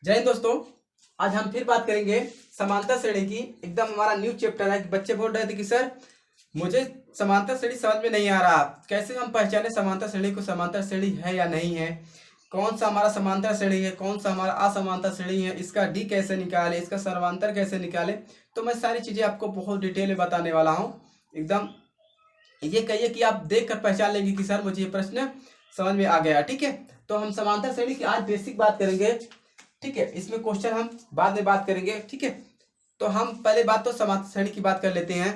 जय हिंद दोस्तों। आज हम फिर बात करेंगे समांतर श्रेणी की। एकदम हमारा न्यू चैप्टर है। बच्चे बोल रहे थे कि सर मुझे समांतर श्रेणी समझ में नहीं आ रहा, कैसे हम पहचाने समांतर श्रेणी को समांतर श्रेणी है या नहीं है, कौन सा हमारा समांतर श्रेणी है, कौन सा हमारा असमांतर श्रेणी है, इसका डी कैसे निकाले, इसका सर्वांतर कैसे निकाले। तो मैं सारी चीजें आपको बहुत डिटेल में बताने वाला हूँ। एकदम ये कहिए कि आप देख कर पहचान लेंगे कि सर मुझे ये प्रश्न समझ में आ गया। ठीक है, तो हम समांतर श्रेणी की आज बेसिक बात करेंगे। ठीक है, इसमें क्वेश्चन हम बाद में बात करेंगे। ठीक है, तो हम पहले बात तो समांतर श्रेणी की बात कर लेते हैं।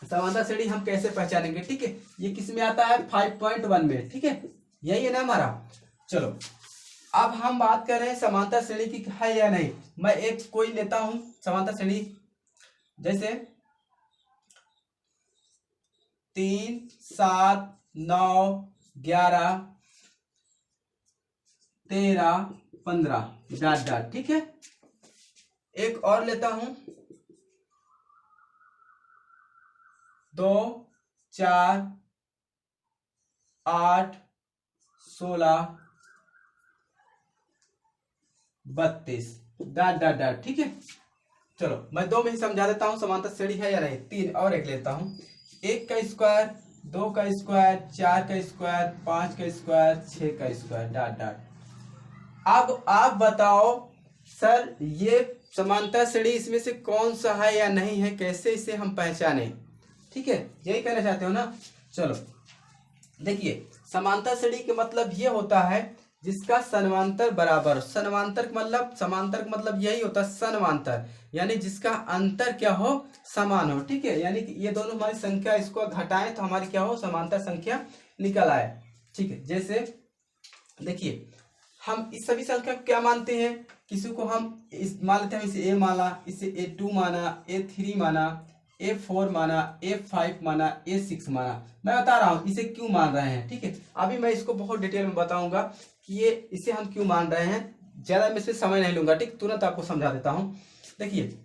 समांतर श्रेणी हम कैसे पहचानेंगे। ठीक है, ये किस में आता है 5.1 में। ठीक है, यही है ना हमारा। चलो अब हम बात कर रहे हैं समांतर श्रेणी की है या नहीं। मैं एक कोई लेता हूं समांतर श्रेणी, जैसे 3, 7, 9, 11, 13, 15 डॉट डॉट। ठीक है, एक और लेता हूं 2, 4, 8, 16, 32 डॉट डॉट डॉट। ठीक है, चलो मैं 2 में ही समझा देता हूं समांतर श्रेणी है या नहीं। 3 और एक लेता हूं, 1 का स्क्वायर, 2 का स्क्वायर, 4 का स्क्वायर, 5 का स्क्वायर, 6 का स्क्वायर डॉट डॉट। अब आप बताओ सर ये समांतर श्रेणी इसमें से कौन सा है या नहीं है, कैसे इसे हम पहचाने। ठीक है, यही कहना चाहते हो ना। चलो देखिए, समांतर श्रेणी के मतलब ये होता है जिसका समांतर बराबर। समांतर मतलब समांतर मतलब यही होता है समांतर, यानी जिसका अंतर क्या हो, समान हो। ठीक है, यानी कि ये दोनों हमारी संख्या, इसको घटाएं तो हमारी क्या हो, समांतर संख्या निकल आए। ठीक है, जैसे देखिए हम इस सभी संख्या को क्या मानते हैं, किसी को हम इस मान लेते हैं, इसे a माना, इसे a2 माना, a3 माना, a4 माना, a5 माना, a6 माना। मैं बता रहा हूं इसे क्यों मान रहे हैं। ठीक है, अभी मैं इसको बहुत डिटेल में बताऊंगा कि ये इसे हम क्यों मान रहे हैं। ज्यादा मैं इसमें समय नहीं लूंगा, ठीक, तुरंत आपको समझा देता हूं। देखिए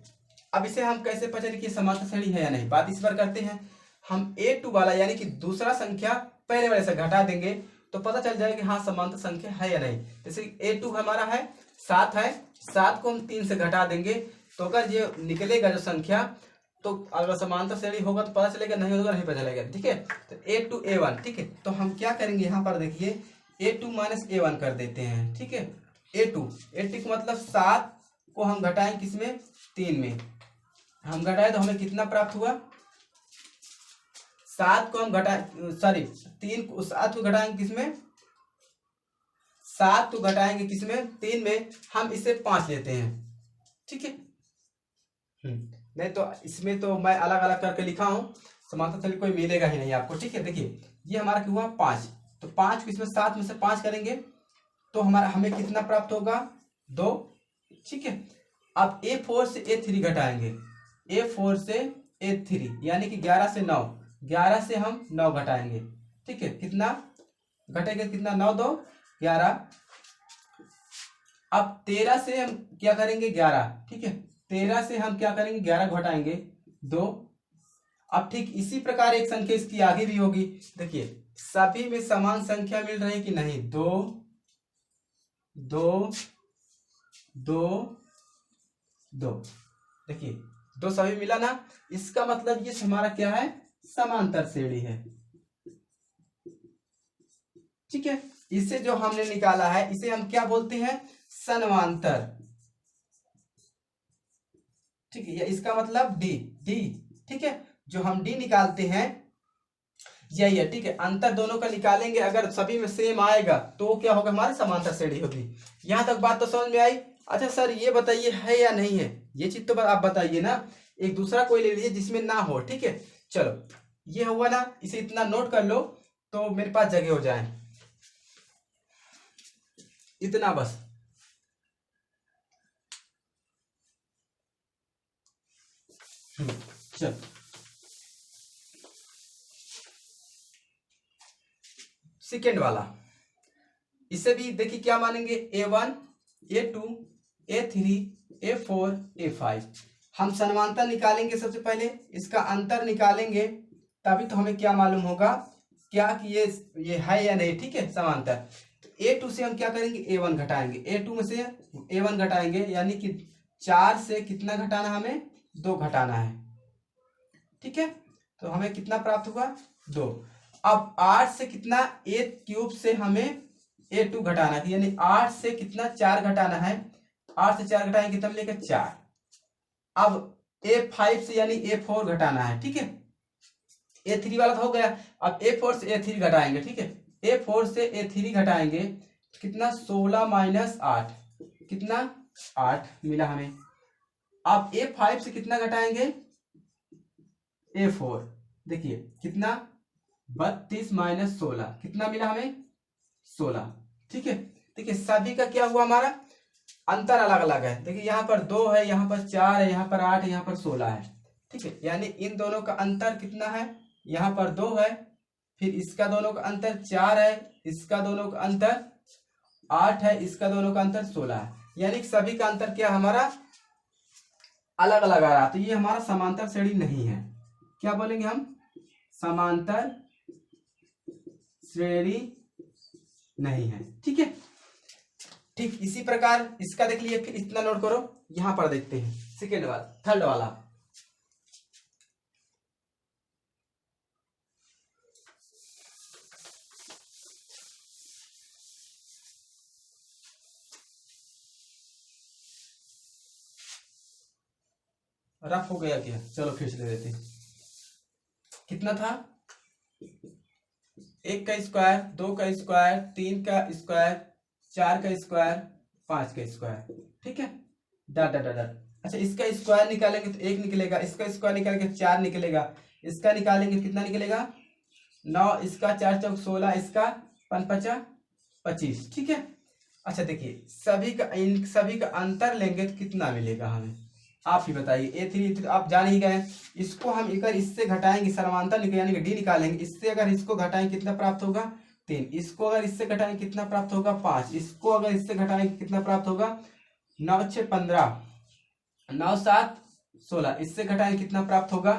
अब इसे हम कैसे पहचाने कि समांतर श्रेणी है या नहीं। बात इस बार करते हैं, हम a2 वाला यानी कि दूसरा संख्या पहले वाले से घटा देंगे तो पता चल जाएगा कि हाँ समांतर संख्या है या नहीं। जैसे a2 हमारा है 7 है, 7 को हम 3 से घटा देंगे तो अगर ये निकलेगा जो संख्या, तो अगर समांतर श्रेणी होगा तो पता चलेगा, नहीं होगा नहीं पता चलेगा। ठीक है, तो a2 a1। ठीक है, तो हम क्या करेंगे, यहाँ पर देखिए a2 माइनस a1 कर देते हैं। ठीक है, a2 का मतलब 7 को हम घटाएं किसमें, 3 में। हम घटाए तो हमें कितना प्राप्त हुआ, 7 को हम घटाए, सॉरी 7 को घटाएंगे किसमें, 7 को घटाएंगे किसमें, 3 में। हम इसे 5 लेते हैं। ठीक है, नहीं तो इसमें तो मैं अलग अलग करके लिखा हूं, समांतर श्रेणी कोई मिलेगा ही नहीं आपको। ठीक है, देखिए ये हमारा क्या हुआ 5, तो 5 को इसमें 7 में से 5 करेंगे तो हमारा हमें कितना प्राप्त होगा, 2। ठीक है, अब a4 से a3 घटाएंगे, a4 से a3 यानी कि 11 से 9, 11 से हम 9 घटाएंगे। ठीक है, कितना घटेगा, कितना 9 2 11। अब 13 से हम क्या करेंगे, 11। ठीक है, 13 से हम क्या करेंगे, 11 घटाएंगे 2। अब ठीक इसी प्रकार एक संख्या इसकी आगे भी होगी। देखिए सभी में समान संख्या मिल रही कि नहीं, 2 2 2 2। देखिए 2 सभी मिला ना, इसका मतलब ये हमारा क्या है, समांतर श्रेणी है। ठीक है, इसे जो हमने निकाला है इसे हम क्या बोलते हैं, समांतर। ठीक है, इसका मतलब डी डी। ठीक है, जो हम डी निकालते हैं यही है। ठीक है, अंतर दोनों का निकालेंगे, अगर सभी में सेम आएगा तो क्या होगा, हमारी समांतर श्रेणी होगी। यहां तक बात तो समझ में आई। अच्छा सर ये बताइए है या नहीं है, ये चीज तो आप बताइए ना। एक दूसरा कोई ले लीजिए जिसमें ना हो। ठीक है, चलो ये हुआ ना, इसे इतना नोट कर लो तो मेरे पास जगह हो जाए, इतना बस। चल सेकेंड वाला, इसे भी देखिए क्या मानेंगे, a1 a2 a3 a4 a5। हम समांतर निकालेंगे, सबसे पहले इसका अंतर निकालेंगे तभी तो हमें क्या मालूम होगा, क्या कि ये है या नहीं। ठीक है, समांतर। A2 से हम क्या करेंगे, A1 घटाएंगे, A2 में से A1 घटाएंगे, यानी कि 4 से कितना घटाना, हमें 2 घटाना है। ठीक है, तो हमें कितना प्राप्त हुआ, 2। अब 8 से कितना, A³ से हमें A2 घटाना है, यानी 8 से कितना 4 घटाना है, 8 से 4 घटाएंगे कितना मिलेगा, 4। अब A5 से यानी A4 घटाना है। ठीक है, A3 वाला तो हो गया, अब A4 से A3 घटाएंगे। ठीक है, A4 से A3 घटाएंगे कितना, 16 माइनस 8 कितना, 8 मिला हमें। अब A5 से कितना घटाएंगे, A4, देखिए कितना, 32 माइनस 16 कितना मिला हमें, 16। ठीक है, देखिए सभी का क्या हुआ, हमारा अंतर अलग अलग है। देखिए यहाँ पर 2 है, यहाँ पर 4 है, यहाँ पर 8 है, यहाँ पर 16 है। ठीक है, यानी इन दोनों का अंतर कितना है, यहाँ पर 2 है, फिर इसका दोनों का अंतर 4 है, इसका दोनों का अंतर 8 है, इसका दोनों का अंतर 16 है। यानी सभी का अंतर क्या हमारा अलग अलग आ रहा, तो ये हमारा समांतर श्रेणी नहीं है। क्या बोलेंगे हम, समांतर श्रेणी नहीं है। ठीक है, ठीक इसी प्रकार इसका देख लिए, फिर इतना नोट करो। यहां पर देखते हैं सेकेंड वाला, थर्ड वाला, रफ हो गया क्या, चलो फिर से दे देते हैं। कितना था, 1 का स्क्वायर, 2 का स्क्वायर, 3 का स्क्वायर, 4 का स्क्वायर, 5 का स्क्वायर। ठीक है, डट डट डट। अच्छा, इसका स्क्वायर निकालेंगे तो 1 निकलेगा, इसका स्क्वायर निकालेंगे 4 निकलेगा, इसका निकालेंगे कितना निकलेगा, 9, इसका 4 चौक 16, इसका 5 5 25। ठीक है, अच्छा देखिए सभी का, इन सभी का अंतर लेंगे तो कितना मिलेगा हमें, आप ही बताइए। A3 तो आप जान ही गए, इसको हम अगर इससे घटाएंगे, समांतर यानी कि D निकालेंगे, इससे अगर इसको घटाएंगे कितना प्राप्त होगा, 3, इसको अगर इससे घटाएंगे कितना प्राप्त होगा, 5, इसको अगर इससे घटाएंगे कितना प्राप्त होगा, 9 6 15, 9 7 16, इससे घटाएंगे कितना प्राप्त होगा,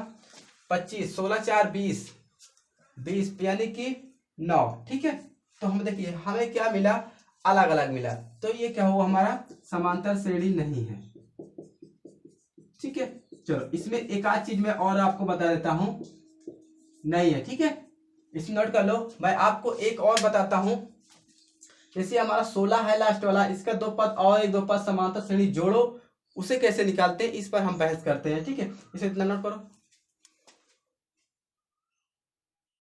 25, 16 4 20, 20 यानी कि 9। ठीक है, तो हम देखिए हमें क्या मिला, अलग अलग मिला, तो ये क्या हुआ, हमारा समांतर श्रेणी नहीं है। ठीक है, चलो इसमें एक आध चीज मैं और आपको बता देता हूं, नहीं है। ठीक है, इस नोट कर लो। मैं आपको एक और बताता हूं, जैसे हमारा 16 है लास्ट वाला, इसका 2 पद और एक 2 पद समांतर श्रेणी जोड़ो, उसे कैसे निकालते हैं, इस पर हम बहस करते हैं। ठीक है, इसे इतना नोट करो।